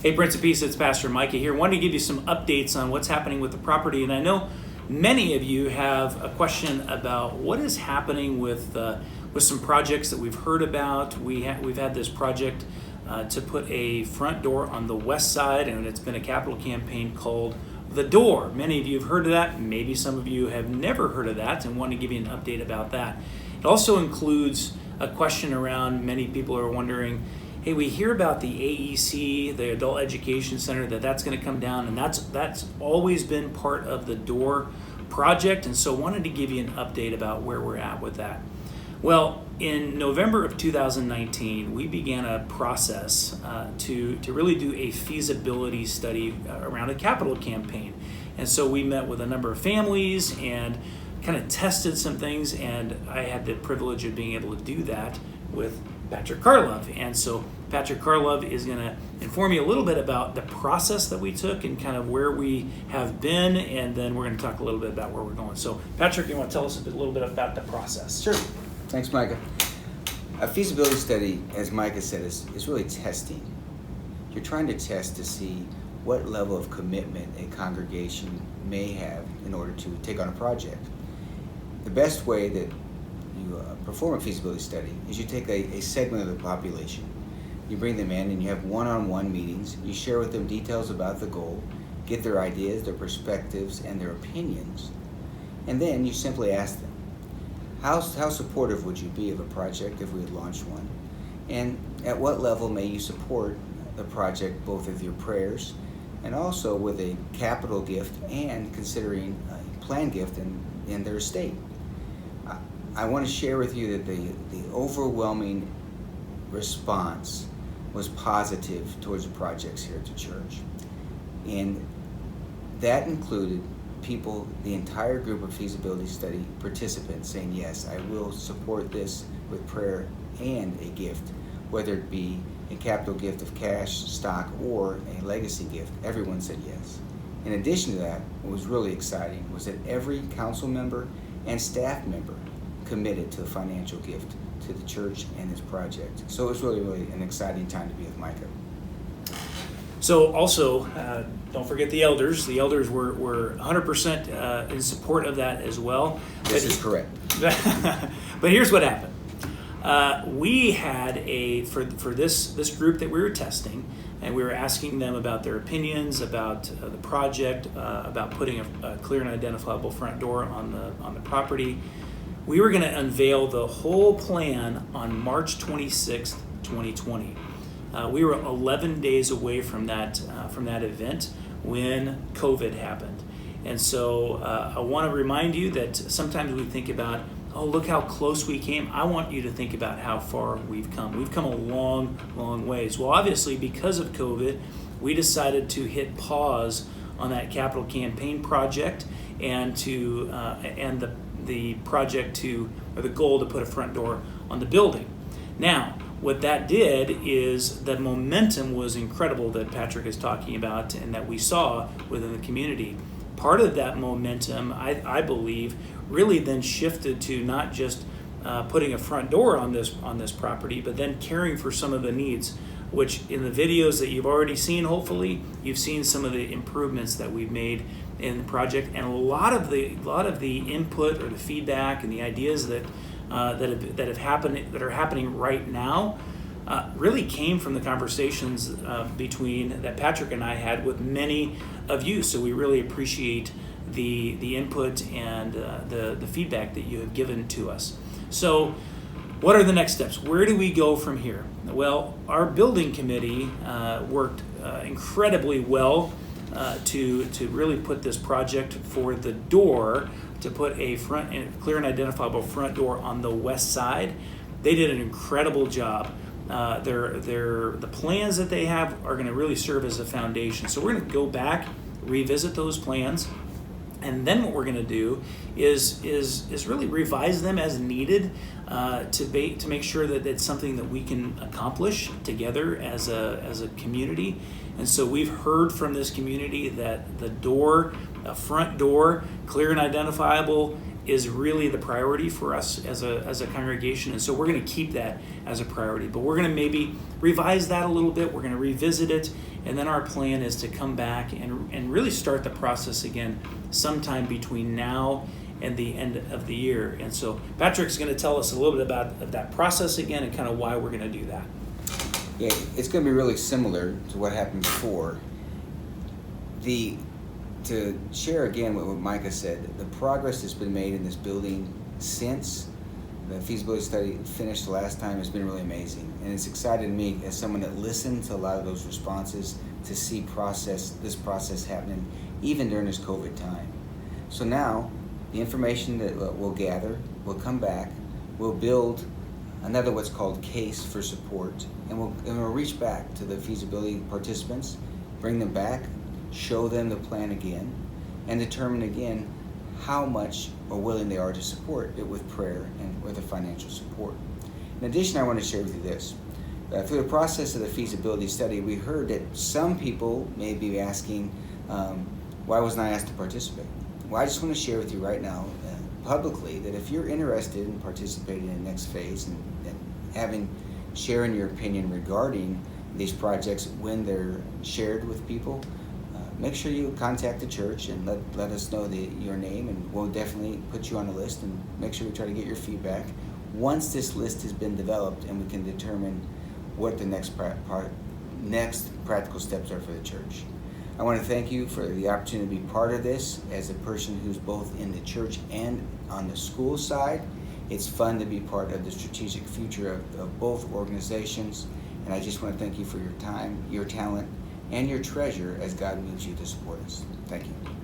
Hey, Prince of Peace, it's Pastor Micah here. Wanted to give you some updates on what's happening with the property, and I know many of you have a question about what is happening with some projects that we've heard about. We've had this project to put a front door on the west side, and it's been a capital campaign called The Door. Many of you have heard of that. Maybe some of you have never heard of that and want to give you an update about that. It also includes a question around many people are wondering, hey, we hear about the AEC, the Adult Education Center, that's going to come down, and that's always been part of the Door project, and so wanted to give you an update about where we're at with that. Well, in November of 2019, we began a process to really do a feasibility study around a capital campaign. And so we met with a number of families and kind of tested some things, and I had the privilege of being able to do that with Patrick Karlov. And so Patrick Karlov is going to inform you a little bit about the process that we took and kind of where we have been, and then we're going to talk a little bit about where we're going. So Patrick, you want to tell us a little bit about the process? Sure. Thanks, Micah. A feasibility study, as Micah said, is really testing. You're trying to test to see what level of commitment a congregation may have in order to take on a project. The best way that you perform a feasibility study is you take a segment of the population, you bring them in and you have one-on-one meetings, you share with them details about the goal, get their ideas, their perspectives, and their opinions, and then you simply ask them, how supportive would you be of a project if we had launched one? And at what level may you support the project both with your prayers and also with a capital gift and considering a planned gift in their estate? I want to share with you that the overwhelming response was positive towards the projects here at the church. And that included people, the entire group of feasibility study participants saying, yes, I will support this with prayer and a gift, whether it be a capital gift of cash, stock, or a legacy gift. Everyone said yes. In addition to that, what was really exciting was that every council member and staff member committed to a financial gift to the church and this project. So it was really an exciting time to be with Micah. So also, don't forget the elders. The elders were 100% in support of that as well. This is correct. But here's what happened. We had for this group that we were testing, and we were asking them about their opinions about the project, about putting a clear and identifiable front door on the property. We were going to unveil the whole plan on March 26th, 2020. We were 11 days away from that event when COVID happened. And so I want to remind you that sometimes we think about, oh, look how close we came. I want you to think about how far we've come. We've come a long, long ways. Well, obviously, because of COVID, we decided to hit pause on that capital campaign project and the project or the goal to put a front door on the building. Now, what that did is the momentum was incredible that Patrick is talking about and that we saw within the community. Part of that momentum, I believe, really then shifted to not just putting a front door on this property, but then caring for some of the needs, which in the videos that you've already seen, hopefully, you've seen some of the improvements that we've made in the project, and a lot of the input or the feedback and the ideas that have happened, that are happening right now, really came from the conversations that Patrick and I had with many of you. So we really appreciate the input and the feedback that you have given to us. So what are the next steps? Where do we go from here? Well, our building committee worked incredibly well to really put this project for the door, to put a clear and identifiable front door on the west side. They did an incredible job. The plans that they have are going to really serve as a foundation. So we're going to go back, revisit those plans, and then what we're going to do is really revise them as needed to make sure that it's something that we can accomplish together as a community. And so we've heard from this community that the door, a front door, clear and identifiable, is really the priority for us as a congregation. And so we're going to keep that as a priority, but we're going to maybe revise that a little bit. We're going to revisit it And then our plan is to come back and really start the process again sometime between now and the end of the year. And so Patrick's going to tell us a little bit about that process again and kind of why we're going to do that. Yeah, it's going to be really similar to what happened before. To share again what Micah said, the progress that's been made in this building since the feasibility study finished the last time has been really amazing. And it's excited me as someone that listened to a lot of those responses to see this process happening even during this COVID time. So now, the information that we'll gather, we'll come back, we'll build another what's called case for support, and we'll reach back to the feasibility participants, bring them back, show them the plan again, and determine again how much or willing they are to support it with prayer and with a financial support. In addition, I want to share with you this. Through the process of the feasibility study, we heard that some people may be asking, why wasn't I asked to participate? Well, I just want to share with you right now, publicly, that if you're interested in participating in the next phase and sharing your opinion regarding these projects when they're shared with people, make sure you contact the church and let us know your name, and we'll definitely put you on the list and make sure we try to get your feedback once this list has been developed and we can determine what the next practical steps are for the church. I want to thank you for the opportunity to be part of this as a person who's both in the church and on the school side. It's fun to be part of the strategic future of both organizations, and I just want to thank you for your time, your talent, and your treasure as God moves you to support us. Thank you.